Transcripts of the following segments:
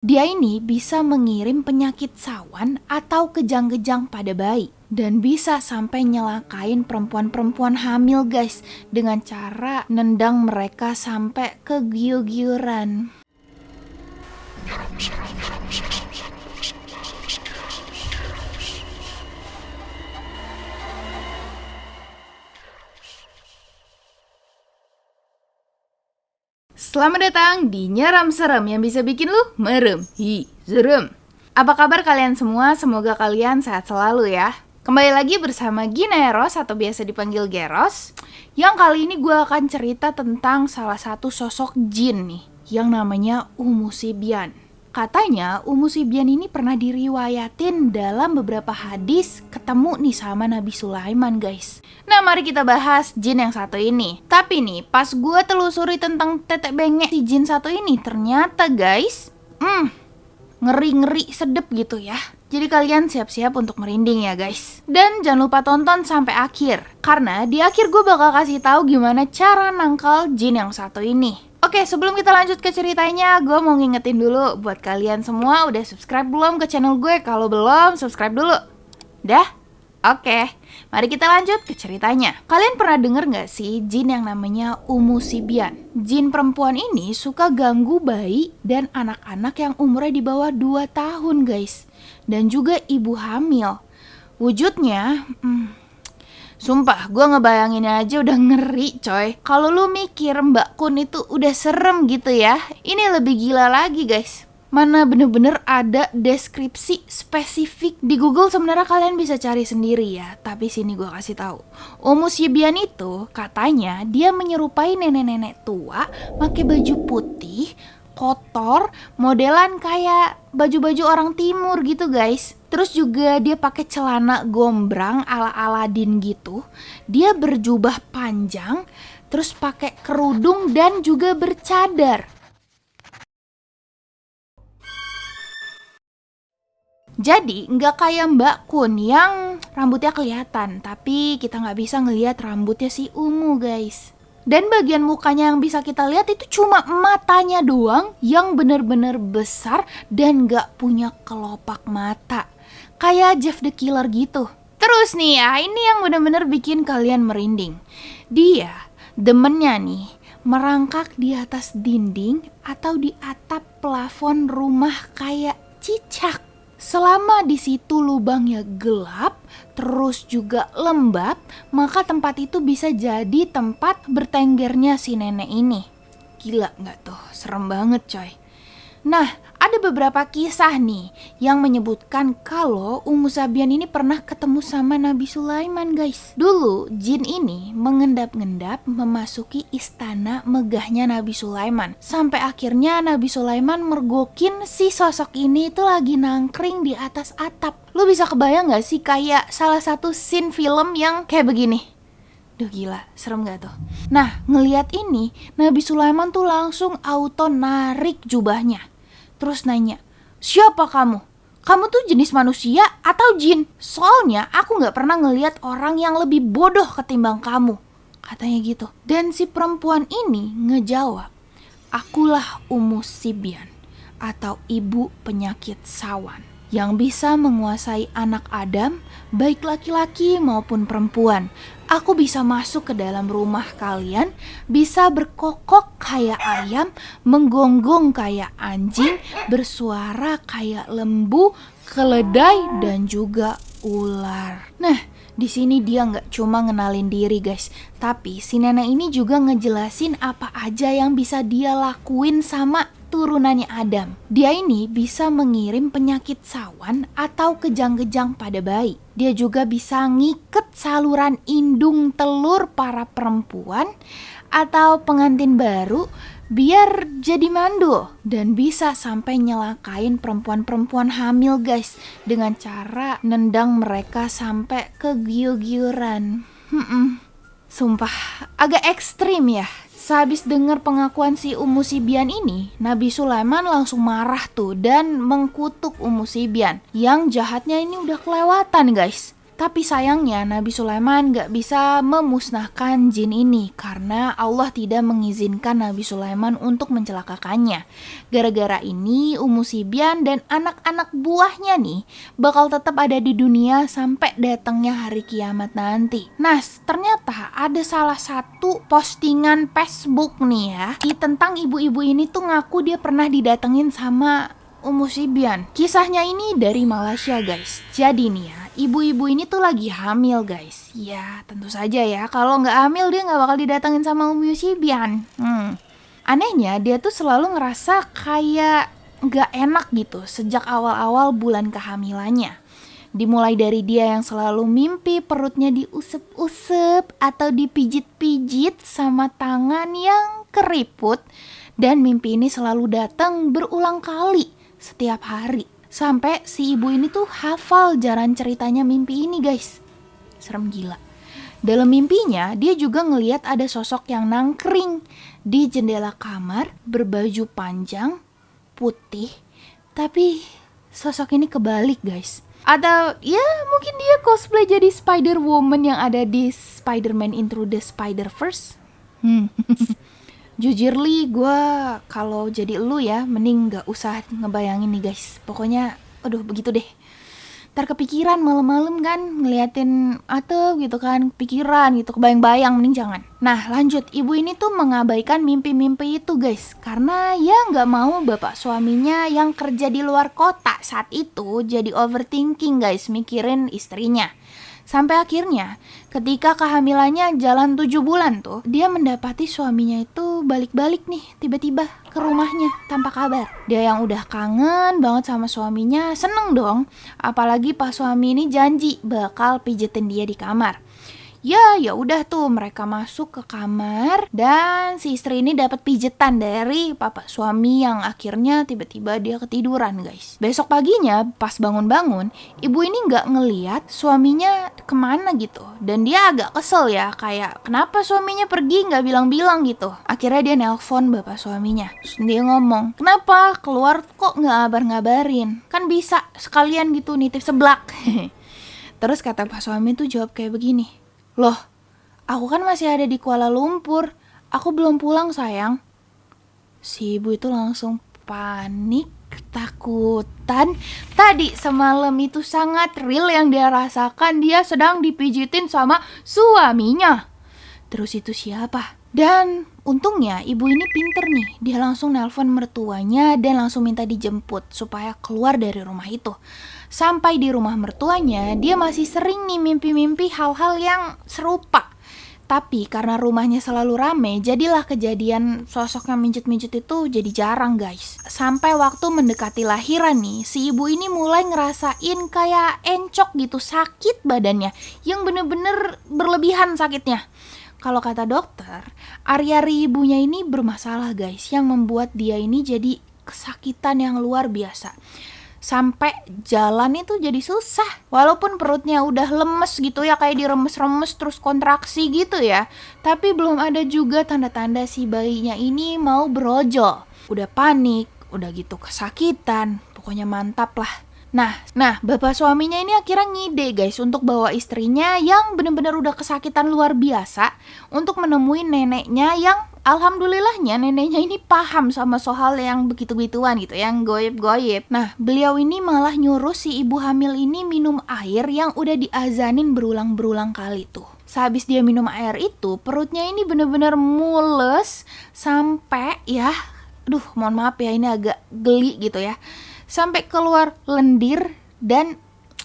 Dia ini bisa mengirim penyakit sawan atau kejang-kejang pada bayi. Dan bisa sampai nyelakain perempuan-perempuan hamil guys. Dengan cara nendang mereka sampai kegiur-giuran. Selamat datang di Nyeram Serem yang bisa bikin lu merem. Serem. Apa kabar kalian semua? Semoga kalian sehat selalu ya. Kembali lagi bersama Gina Eros atau biasa dipanggil Geros. Yang kali ini gue akan cerita tentang salah satu sosok jin nih, yang namanya Umu Sibyan. Katanya Umu Sibyan ini pernah diriwayatin dalam beberapa hadis ketemu nih sama Nabi Sulaiman guys. Nah mari kita bahas jin yang satu ini. Tapi nih pas gue telusuri tentang tetek bengek si jin satu ini, ternyata guys ngeri-ngeri sedep gitu ya. Jadi kalian siap-siap untuk merinding ya guys. Dan jangan lupa tonton sampai akhir, karena di akhir gue bakal kasih tahu gimana cara nangkal jin yang satu ini. Oke, sebelum kita lanjut ke ceritanya, gue mau ngingetin dulu buat kalian semua udah subscribe belum ke channel gue? Kalau belum, subscribe dulu. Dah? Oke, mari kita lanjut ke ceritanya. Kalian pernah denger gak sih jin yang namanya Umu Sibyan? Jin perempuan ini suka ganggu bayi dan anak-anak yang umurnya di bawah 2 tahun guys. Dan juga ibu hamil. Wujudnya, sumpah, gue ngebayangin aja udah ngeri coy. Kalau lu mikir Mbak Kun itu udah serem gitu ya, ini lebih gila lagi guys. Mana bener-bener ada deskripsi spesifik. Di Google sebenarnya kalian bisa cari sendiri ya, tapi sini gue kasih tahu. Umu Sibyan itu katanya dia menyerupai nenek-nenek tua pakai baju putih, kotor, modelan kayak baju-baju orang timur gitu guys. Terus juga dia pakai celana gombrang ala Aladin gitu. Dia berjubah panjang, terus pakai kerudung dan juga bercadar. Jadi nggak kayak Mbak Kun yang rambutnya kelihatan, tapi kita nggak bisa ngelihat rambutnya si Umu guys. Dan bagian mukanya yang bisa kita lihat itu cuma matanya doang yang bener-bener besar dan nggak punya kelopak mata. Kayak Jeff the Killer gitu. Terus nih ya, ini yang bener-bener bikin kalian merinding. Dia demennya nih merangkak di atas dinding atau di atap plafon rumah kayak cicak. Selama di situ lubangnya gelap, terus juga lembab, maka tempat itu bisa jadi tempat bertenggernya si nenek ini. Gila nggak tuh? Serem banget coy. Nah, ada beberapa kisah nih yang menyebutkan kalau Umu Sibyan ini pernah ketemu sama Nabi Sulaiman guys. Dulu jin ini mengendap-endap memasuki istana megahnya Nabi Sulaiman. Sampai akhirnya Nabi Sulaiman mergokin si sosok ini itu lagi nangkring di atas atap. Lu bisa kebayang gak sih kayak salah satu scene film yang kayak begini? Duh gila, serem gak tuh? Nah, ngelihat ini, Nabi Sulaiman tuh langsung auto narik jubahnya. Terus nanya, siapa kamu? Kamu tuh jenis manusia atau jin? Soalnya aku gak pernah ngelihat orang yang lebih bodoh ketimbang kamu. Katanya gitu. Dan si perempuan ini ngejawab, akulah Umu Sibyan atau ibu penyakit sawan, yang bisa menguasai anak Adam, baik laki-laki maupun perempuan. Aku bisa masuk ke dalam rumah kalian, bisa berkokok kayak ayam, menggonggong kayak anjing, bersuara kayak lembu, keledai, dan juga ular. Nah, di sini dia nggak cuma ngenalin diri guys, tapi si nenek ini juga ngejelasin apa aja yang bisa dia lakuin sama turunannya Adam. Dia ini bisa mengirim penyakit sawan atau kejang-kejang pada bayi. Dia juga bisa ngiket saluran indung telur para perempuan atau pengantin baru biar jadi mandul. Dan bisa sampai nyelakain perempuan-perempuan hamil guys, dengan cara nendang mereka sampai kegiur-giuran. Sumpah agak ekstrim ya. Sehabis dengar pengakuan si Umu Sibyan ini, Nabi Sulaiman langsung marah tuh dan mengkutuk Umu Sibyan. Yang jahatnya ini udah kelewatan guys. Tapi sayangnya Nabi Sulaiman gak bisa memusnahkan jin ini karena Allah tidak mengizinkan Nabi Sulaiman untuk mencelakakannya. Gara-gara ini Ummu Sibyan dan anak-anak buahnya nih bakal tetap ada di dunia sampai datangnya hari kiamat nanti. Nah, ternyata ada salah satu postingan Facebook nih ya, tentang ibu-ibu ini tuh ngaku dia pernah didatengin sama Ummu Sibyan. Kisahnya ini dari Malaysia guys. Jadi nih ya, ibu-ibu ini tuh lagi hamil guys. Ya tentu saja ya, kalau nggak hamil dia nggak bakal didatengin sama Ummu Sibyan. Anehnya dia tuh selalu ngerasa kayak nggak enak gitu sejak awal-awal bulan kehamilannya. Dimulai dari dia yang selalu mimpi perutnya diusep-usep atau dipijit-pijit sama tangan yang keriput. Dan mimpi ini selalu datang berulang kali setiap hari. Sampai si ibu ini tuh hafal jalan ceritanya mimpi ini guys. Serem gila. Dalam mimpinya dia juga ngelihat ada sosok yang nangkring di jendela kamar berbaju panjang putih. Tapi sosok ini kebalik guys. Atau ya mungkin dia cosplay jadi Spider-Woman yang ada di Spider-Man Into the Spider-Verse. Jujur li, gue kalau jadi elu ya, mending gak usah ngebayangin nih guys. Pokoknya, aduh begitu deh. Ntar kepikiran malam-malam kan, ngeliatin atau gitu kan, pikiran gitu, kebayang-bayang, mending jangan. Nah lanjut, ibu ini tuh mengabaikan mimpi-mimpi itu guys. Karena ya gak mau bapak suaminya yang kerja di luar kota saat itu jadi overthinking guys, mikirin istrinya. Sampai akhirnya ketika kehamilannya jalan 7 bulan tuh, dia mendapati suaminya itu balik-balik nih tiba-tiba ke rumahnya tanpa kabar. Dia yang udah kangen banget sama suaminya seneng dong, apalagi pas suami ini janji bakal pijetin dia di kamar. Ya udah tuh mereka masuk ke kamar dan si istri ini dapat pijetan dari papa suami yang akhirnya tiba-tiba dia ketiduran guys. Besok paginya pas bangun-bangun, ibu ini nggak ngeliat suaminya kemana gitu dan dia agak kesel ya, kayak kenapa suaminya pergi nggak bilang-bilang gitu. Akhirnya dia nelpon bapak suaminya. Terus dia ngomong, kenapa keluar kok nggak ngabar-ngabarin, kan bisa sekalian gitu nitip seblak. Terus kata pak suami tuh jawab kayak begini, loh, aku kan masih ada di Kuala Lumpur. Aku belum pulang sayang. Si ibu itu langsung panik, ketakutan. Tadi semalam itu sangat real yang dia rasakan. Dia sedang dipijitin sama suaminya. Terus itu siapa? Dan untungnya ibu ini pinter nih. Dia langsung nelpon mertuanya dan langsung minta dijemput supaya keluar dari rumah itu. Sampai di rumah mertuanya, dia masih sering nih mimpi-mimpi hal-hal yang serupa. Tapi karena rumahnya selalu rame, jadilah kejadian sosok yang minjet-minjet itu jadi jarang guys. Sampai waktu mendekati lahiran nih, si ibu ini mulai ngerasain kayak encok gitu, sakit badannya. Yang bener-bener berlebihan sakitnya. Kalau kata dokter, ari-ari ibunya ini bermasalah guys, yang membuat dia ini jadi kesakitan yang luar biasa. Sampai jalan itu jadi susah. Walaupun perutnya udah lemes gitu ya, kayak diremes-remes terus kontraksi gitu ya. Tapi belum ada juga tanda-tanda si bayinya ini mau brojol. Udah panik, udah gitu kesakitan. Pokoknya mantap lah. Nah, bapak suaminya ini akhirnya ngide guys untuk bawa istrinya yang bener-bener udah kesakitan luar biasa untuk menemui neneknya yang alhamdulillahnya neneknya ini paham sama soal yang begitu-begituan gitu, yang goib-goib. Nah, beliau ini malah nyuruh si ibu hamil ini minum air yang udah diazanin berulang-berulang kali tuh. Sehabis dia minum air itu, perutnya ini bener-bener mules sampai ya, aduh mohon maaf ya ini agak geli gitu ya. Sampai keluar lendir dan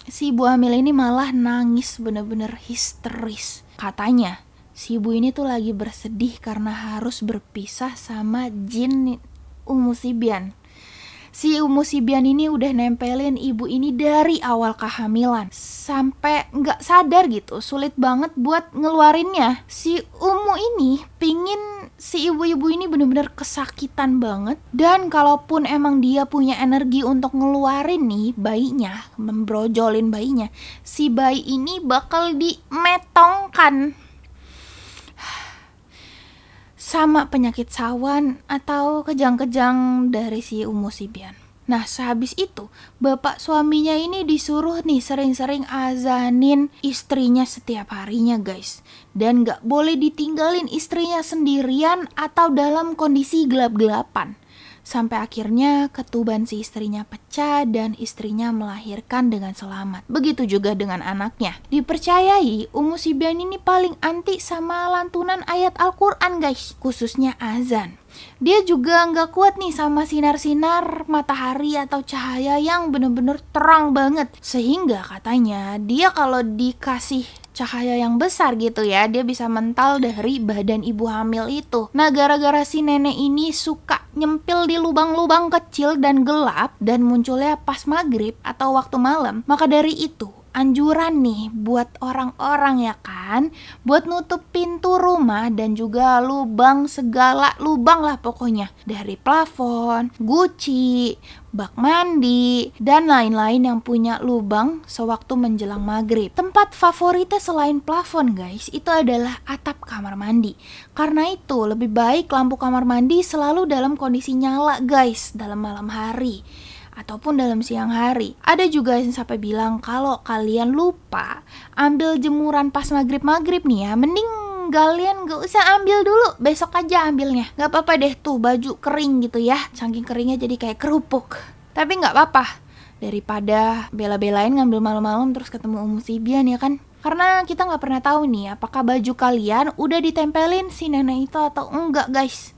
si ibu hamil ini malah nangis bener-bener histeris. Katanya si ibu ini tuh lagi bersedih karena harus berpisah sama jin Ummu Sibyan. Si Ummu Sibyan ini udah nempelin ibu ini dari awal kehamilan. Sampai gak sadar gitu, sulit banget buat ngeluarinnya. Si Ummu ini pingin si ibu-ibu ini bener-bener kesakitan banget. Dan kalaupun emang dia punya energi untuk ngeluarin nih bayinya, membrojolin bayinya, si bayi ini bakal dimetongkan sama penyakit sawan atau kejang-kejang dari si Ummu Sibyan. Nah, sehabis itu, bapak suaminya ini disuruh nih sering-sering azanin istrinya setiap harinya, guys. Dan gak boleh ditinggalin istrinya sendirian atau dalam kondisi gelap-gelapan. Sampai akhirnya ketuban si istrinya pecah dan istrinya melahirkan dengan selamat. Begitu juga dengan anaknya. Dipercayai Ummu Sibyan ini paling anti sama lantunan ayat Al-Quran, guys. Khususnya azan. Dia juga nggak kuat nih sama sinar-sinar matahari atau cahaya yang bener-bener terang banget. Sehingga katanya dia kalau dikasih cahaya yang besar gitu ya, dia bisa mental dari badan ibu hamil itu. Nah, gara-gara si nenek ini suka nyempil di lubang-lubang kecil dan gelap dan munculnya pas maghrib atau waktu malam, maka dari itu anjuran nih buat orang-orang ya kan, buat nutup pintu rumah dan juga lubang, segala lubang lah pokoknya, dari plafon, guci, bak mandi, dan lain-lain yang punya lubang sewaktu menjelang maghrib. Tempat favoritnya selain plafon, guys, itu adalah atap kamar mandi. Karena itu lebih baik lampu kamar mandi selalu dalam kondisi nyala, guys, dalam malam hari ataupun dalam siang hari. Ada juga yang sampai bilang kalau kalian lupa ambil jemuran pas maghrib nih ya, mending kalian gak usah ambil dulu, besok aja ambilnya. Gak apa-apa deh tuh baju kering gitu ya, saking keringnya jadi kayak kerupuk. Tapi gak apa-apa, daripada bela-belain ngambil malam-malam terus ketemu Ummu Sibyan ya kan. Karena kita gak pernah tahu nih apakah baju kalian udah ditempelin si nenek itu atau enggak, guys.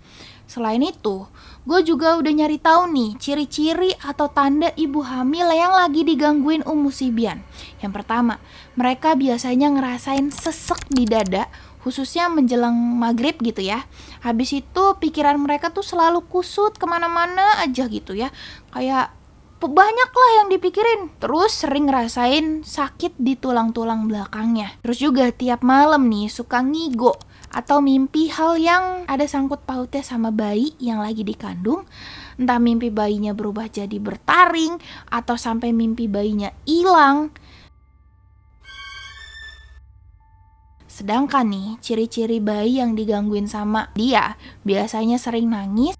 Selain itu, gue juga udah nyari tahu nih ciri-ciri atau tanda ibu hamil yang lagi digangguin Ummu Sibyan. Yang pertama, mereka biasanya ngerasain sesek di dada, khususnya menjelang maghrib gitu ya. Habis itu pikiran mereka tuh selalu kusut kemana-mana aja gitu ya. Kayak banyak lah yang dipikirin. Terus sering ngerasain sakit di tulang-tulang belakangnya. Terus juga tiap malam nih suka ngigo atau mimpi hal yang ada sangkut pautnya sama bayi yang lagi dikandung. Entah mimpi bayinya berubah jadi bertaring atau sampai mimpi bayinya hilang. Sedangkan nih ciri-ciri bayi yang digangguin sama dia biasanya sering nangis,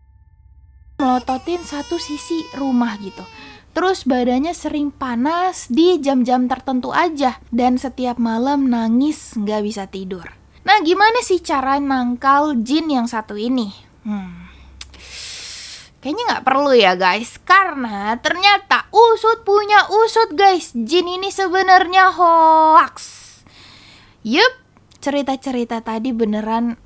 melototin satu sisi rumah gitu. Terus badannya sering panas di jam-jam tertentu aja. Dan setiap malam nangis gak bisa tidur. Nah, gimana sih cara nangkal jin yang satu ini? Kayaknya gak perlu ya guys. Karena ternyata usut punya usut guys. Jin ini sebenarnya hoax. Yup, cerita-cerita tadi beneran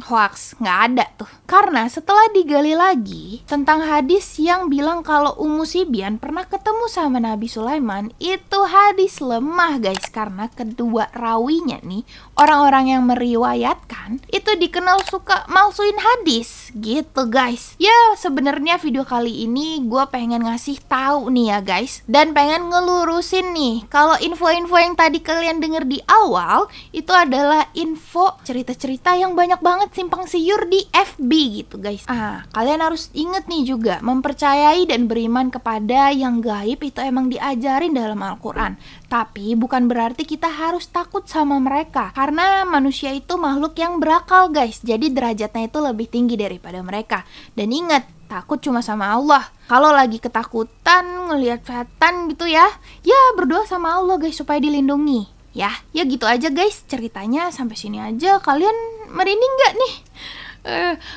hoax, nggak ada tuh. Karena setelah digali lagi tentang hadis yang bilang kalau Ummu Sibyan pernah ketemu sama Nabi Sulaiman, itu hadis lemah guys. Karena kedua rawinya nih, orang-orang yang meriwayatkan itu dikenal suka malsuin hadis gitu guys. Ya sebenarnya video kali ini gue pengen ngasih tahu nih ya guys, dan pengen ngelurusin nih kalau info-info yang tadi kalian denger di awal itu adalah info cerita-cerita yang banyak banget simpang siur di FB gitu guys. Kalian harus inget nih juga, mempercayai dan beriman kepada yang gaib itu emang diajarin dalam Al-Quran. Tapi bukan berarti kita harus takut sama mereka, karena manusia itu makhluk yang berakal guys. Jadi derajatnya itu lebih tinggi daripada mereka. Dan ingat, takut cuma sama Allah. Kalau lagi ketakutan ngelihat setan gitu ya berdoa sama Allah guys supaya dilindungi. Ya gitu aja guys ceritanya, sampai sini aja. Kalian merinding gak nih?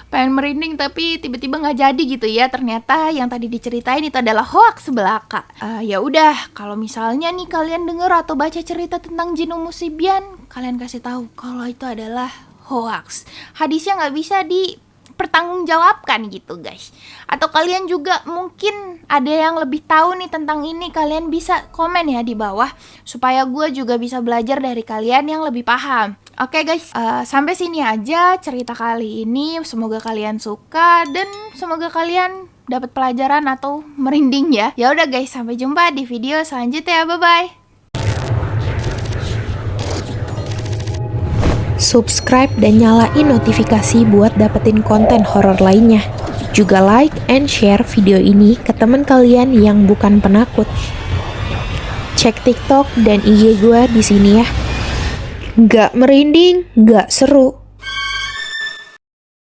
Pengen merinding tapi tiba-tiba nggak jadi gitu ya. Ternyata yang tadi diceritain itu adalah hoax belaka. Ya udah, kalau misalnya nih kalian denger atau baca cerita tentang jin Ummu Sibyan, kalian kasih tahu kalau itu adalah hoax. Hadisnya nggak bisa dipertanggungjawabkan gitu guys. Atau kalian juga mungkin ada yang lebih tahu nih tentang ini, kalian bisa komen ya di bawah supaya gue juga bisa belajar dari kalian yang lebih paham. Oke guys, sampai sini aja cerita kali ini. Semoga kalian suka dan semoga kalian dapat pelajaran atau merinding ya. Ya udah guys, sampai jumpa di video selanjutnya. Bye bye. Subscribe dan nyalain notifikasi buat dapetin konten horor lainnya. Juga like and share video ini ke teman kalian yang bukan penakut. Cek TikTok dan IG gue di sini ya. Gak merinding, gak seru.